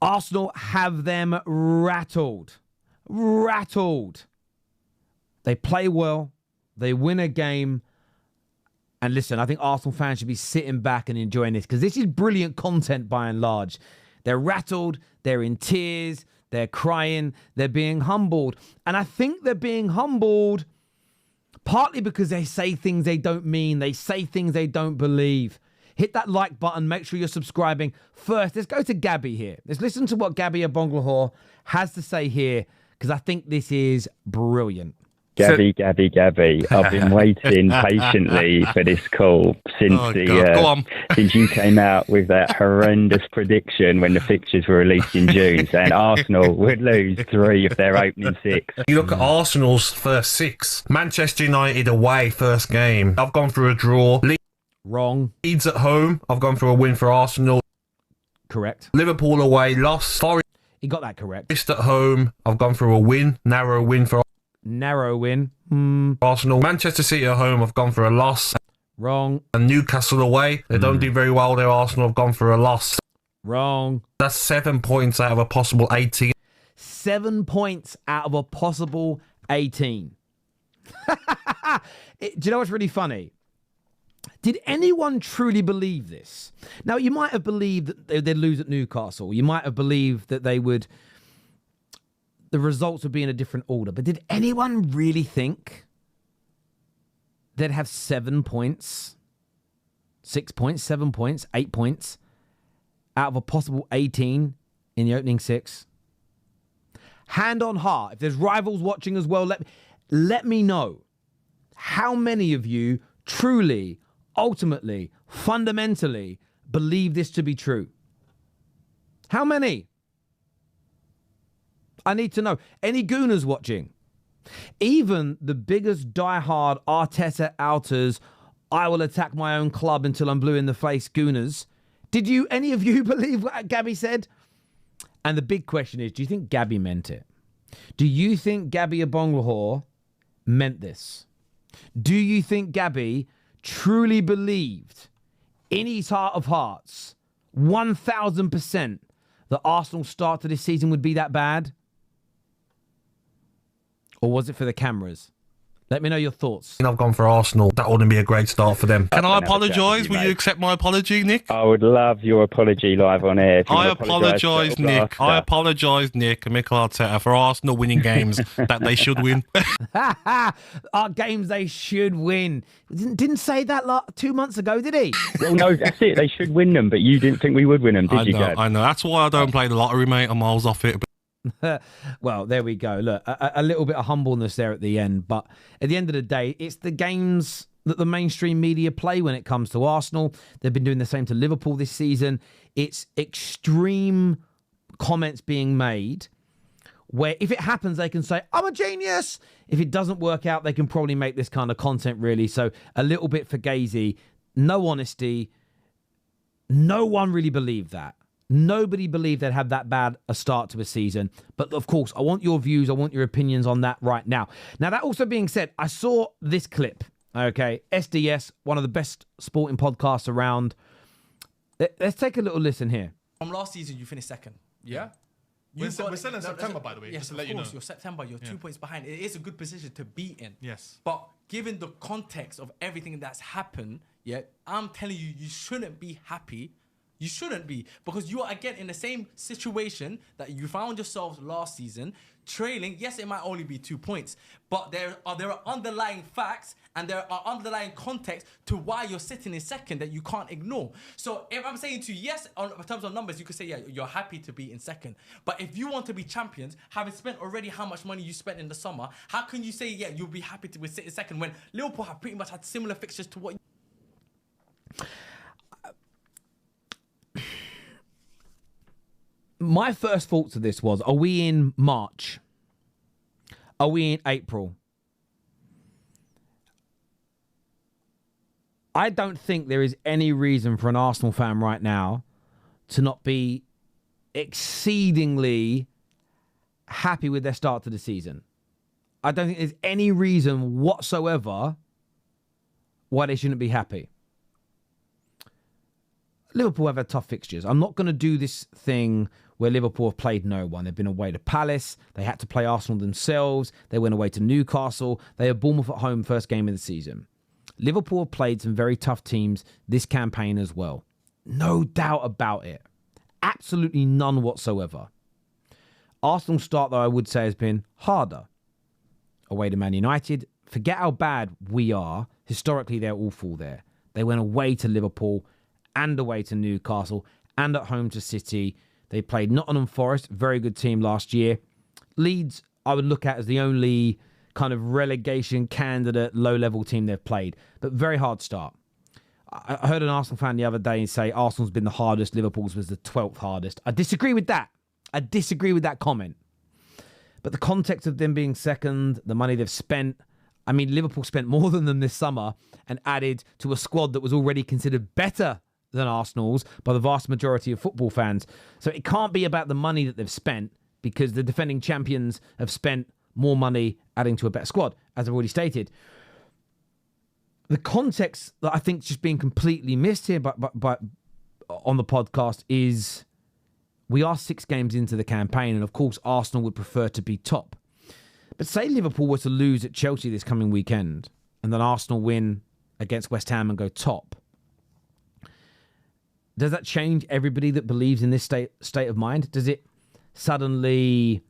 Arsenal have them rattled. Rattled. They play well. They win a game. And listen, I think Arsenal fans should be sitting back and enjoying this because this is brilliant content by and large. They're rattled. They're in tears. They're crying. They're being humbled. And I think they're being humbled partly because they say things they don't mean. They say things they don't believe. Hit that like button. Make sure you're subscribing. First, let's go to Gabby here. Let's listen to what Gabby Abonglahor has to say here because I think this is brilliant. Gabby. I've been waiting patiently for this call since you came out with that horrendous prediction when the fixtures were released in June, saying Arsenal would lose 3 of their opening 6. You look at Arsenal's first 6. Manchester United away, first game. I've gone for a draw. Wrong. Leeds at home. I've gone for a win for Arsenal. Correct. Liverpool away, loss. Forest. He got that correct. At home. I've gone for a win. Narrow win for Narrow win. Arsenal. Manchester City at home, I've gone for a loss. Wrong. And Newcastle away, they don't do very well there. Arsenal have gone for a loss. Wrong. That's 7 points out of a possible 18. 7 points out of a possible 18. Do you know what's really funny? Did anyone truly believe this? Now, you might have believed that they'd lose at Newcastle. You might have believed that the results would be in a different order. But did anyone really think they'd have 7 points, 6 points, 7 points, 8 points out of a possible 18 in the opening 6? Hand on heart, if there's rivals watching as well, let me know how many of you truly, ultimately, fundamentally believe this to be true. How many? I need to know. Any Gooners watching? Even the biggest diehard Arteta outers, I will attack my own club until I'm blue in the face Gooners. Did any of you believe what Gabby said? And the big question is, do you think Gabby meant it? Do you think Gabby Abonglahor meant this? Do you think Gabby truly believed in his heart of hearts, 1,000%, that Arsenal's start to this season would be that bad? Or was it for the cameras? Let me know your thoughts. I've gone for Arsenal. That wouldn't be a great start for them. Can I apologise? Will you accept my apology, Nick? I would love your apology live on air. I apologise, Nick. I apologise, Nick and Mikel Arteta, for Arsenal winning games that they should win. Our games they should win. Didn't say that 2 months ago, did he? Well, no, that's it. They should win them, but you didn't think we would win them, did you, Gab? I know. That's why I don't play the lottery, mate. I'm miles off it. Well, there we go. Look, a little bit of humbleness there at the end. But at the end of the day, it's the games that the mainstream media play when it comes to Arsenal. They've been doing the same to Liverpool this season. It's extreme comments being made where if it happens, they can say, I'm a genius. If it doesn't work out, they can probably make this kind of content, really. So a little bit fugazi, no honesty. No one really believed that. Nobody believed they'd have that bad a start to a season. But of course, I want your views. I want your opinions on that right now. Now, that also being said, I saw this clip. Okay, SDS, one of the best sporting podcasts around. Let's take a little listen here. From last season, you finished second. Yeah? We're still in September, by the way. Yes, just to let you know. You're September. You're 2 points behind. It is a good position to be in. Yes. But given the context of everything that's happened, yeah, I'm telling you, you shouldn't be happy. You shouldn't be, because you are again in the same situation that you found yourselves last season, trailing. Yes, it might only be 2 points, but there are underlying facts and there are underlying context to why you're sitting in second that you can't ignore. So if I'm saying to you, yes, in terms of numbers, you could say, yeah, you're happy to be in second. But if you want to be champions, having spent already how much money you spent in the summer, how can you say, yeah, you'll be happy to sit in second when Liverpool have pretty much had similar fixtures to what My first thoughts of this was, are we in March? Are we in April? I don't think there is any reason for an Arsenal fan right now to not be exceedingly happy with their start to the season. I don't think there's any reason whatsoever why they shouldn't be happy. Liverpool have had tough fixtures. I'm not going to do this thing where Liverpool have played no one. They've been away to Palace. They had to play Arsenal themselves. They went away to Newcastle. They have Bournemouth at home first game of the season. Liverpool have played some very tough teams this campaign as well. No doubt about it. Absolutely none whatsoever. Arsenal's start, though, I would say has been harder. Away to Man United. Forget how bad we are. Historically, they're awful there. They went away to Liverpool and away to Newcastle and at home to City. They played Nottingham Forest, very good team last year. Leeds, I would look at as the only kind of relegation candidate, low-level team they've played. But very hard start. I heard an Arsenal fan the other day say Arsenal's been the hardest, Liverpool's was the 12th hardest. I disagree with that. I disagree with that comment. But the context of them being second, the money they've spent, I mean, Liverpool spent more than them this summer and added to a squad that was already considered better than Arsenal's by the vast majority of football fans. So it can't be about the money that they've spent because the defending champions have spent more money adding to a better squad, as I've already stated. The context that I think is just being completely missed here but on the podcast is we are 6 games into the campaign, and of course Arsenal would prefer to be top. But say Liverpool were to lose at Chelsea this coming weekend and then Arsenal win against West Ham and go top. Does that change everybody that believes in this state of mind? Does it suddenly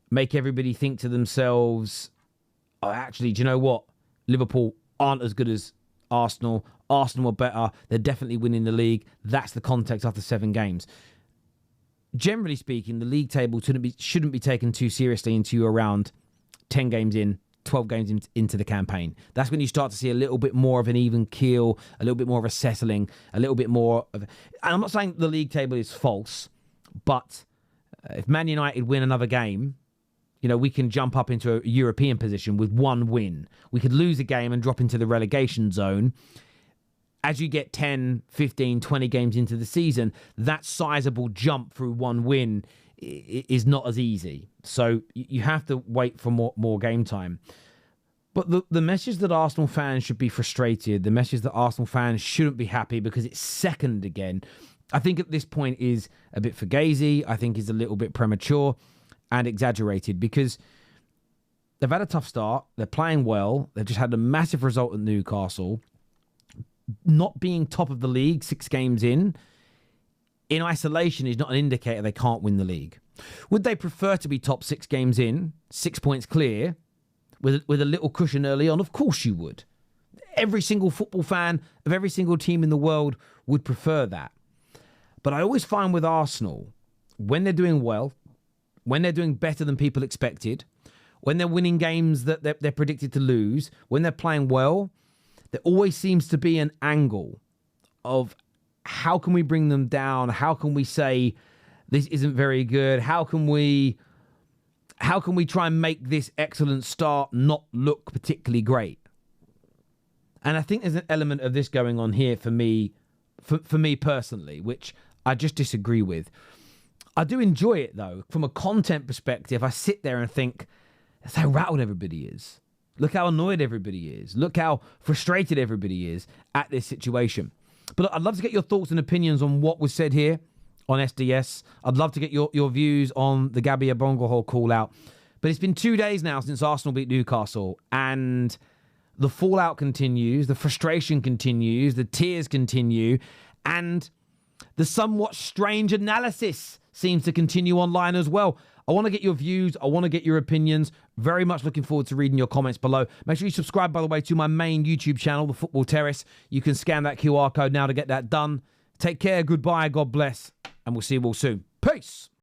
make everybody think to themselves, oh, actually, do you know what? Liverpool aren't as good as Arsenal. Arsenal are better. They're definitely winning the league. That's the context after 7 games. Generally speaking, the league table shouldn't be taken too seriously until you're around 10 games in, 12 games into the campaign. That's when you start to see a little bit more of an even keel, a little bit more of a settling, a little bit more of... And I'm not saying the league table is false, but if Man United win another game, you know, we can jump up into a European position with 1 win. We could lose a game and drop into the relegation zone. As you get 10, 15, 20 games into the season, that sizable jump through 1 win is not as easy. So you have to wait for more game time. But the message that Arsenal fans should be frustrated, the message that Arsenal fans shouldn't be happy because it's second again, I think at this point is a bit fugazi. I think is a little bit premature and exaggerated because they've had a tough start. They're playing well. They've just had a massive result at Newcastle. Not being top of the league 6 games in isolation is not an indicator they can't win the league. Would they prefer to be top 6 games in, 6 points clear, with a little cushion early on? Of course you would. Every single football fan of every single team in the world would prefer that. But I always find with Arsenal, when they're doing well, when they're doing better than people expected, when they're winning games that they're predicted to lose, when they're playing well, there always seems to be an angle of how can we bring them down? How can we say this isn't very good? How can we try and make this excellent start not look particularly great? And I think there's an element of this going on here for me personally, which I just disagree with. I do enjoy it though. From a content perspective, I sit there and think, that's how rattled everybody is. Look how annoyed everybody is. Look how frustrated everybody is at this situation. But I'd love to get your thoughts and opinions on what was said here on SDS. I'd love to get your views on the Gabby Abongoho call out. But it's been 2 days now since Arsenal beat Newcastle, and the fallout continues, the frustration continues, the tears continue, and the somewhat strange analysis seems to continue online as well. I want to get your views. I want to get your opinions. Very much looking forward to reading your comments below. Make sure you subscribe, by the way, to my main YouTube channel, the Football Terrace. You can scan that QR code now to get that done. Take care. Goodbye. God bless. And we'll see you all soon. Peace.